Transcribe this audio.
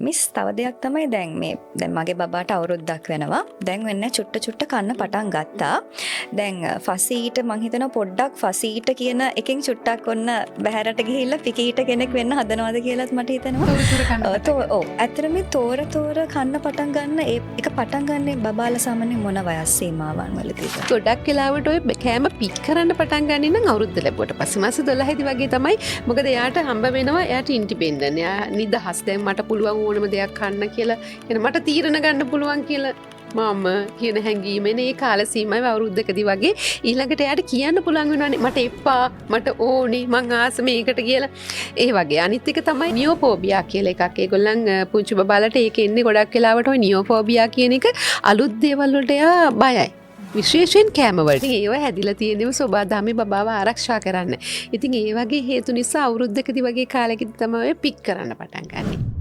Miss තව දෙයක් තමයි දැන් මගේ බබාට අවුරුද්දක් වෙනවා. දැන් වෙන්නේ චුට්ට කන්න පටන් ගත්තා. දැන් ෆසීට මං හිතනවා පොඩ්ඩක් ෆසීට කියන එකෙන් චුට්ටක් ඔන්න බහැරට ගිහිල්ලා පිකීට කෙනෙක් වෙන්න හදනවාද කියලාත් මට හිතෙනවා. ඔව් ඇත්තටම මේ තෝර කන්න පටන් ගන්න ඒක පටන් ගන්නේ බබාලා සාමාන්‍යයෙන් මොන වයස් සීමාවන් වලදීද? ගොඩක් වෙලාවට ඔය කෑම පික් කරන්න පටන් ගන්නේ නම් අවුරුද්ද ලැබුවට පස්සේ මාස 12 දී වගේ තමයි. මොකද එයාට හම්බ වෙනවා එයාට ඉන්ඩිපෙන්ඩන්ට්. එයා නිදහස්. දැන් මට පුළුවන් ඕනම දෙයක් කන්න කියලා එන මට තීරණ ගන්න පුළුවන් කියලා මම කියන හැඟීමනේ ඒ කාල සීමාවේ අවුරුද්දකදී වගේ ඊළඟට එයාට කියන්න පුළුවන් වෙනවානේ මට එපා මට ඕනේ මං ආස මේකට කියලා ඒ වගේ අනිත් එක තමයි නියෝෆෝබියා කියලා එකක්. ඒගොල්ලන් පුංචි බබාලට ඒක එන්නේ ගොඩක් වෙලාවට ওই නියෝෆෝබියා කියන එක අලුත් දේවල් වලට එයා බයයි. විශේෂයෙන් කෑම වලට. ඉතින් ඒව හැදිලා තියෙනව සෝබාදාමේ බබාව ආරක්ෂා කරන්න. ඉතින් ඒ වගේ හේතු නිසා අවුරුද්දකදී වගේ කාලෙකදී තමයි පික් කරන්න පටන් ගන්නේ.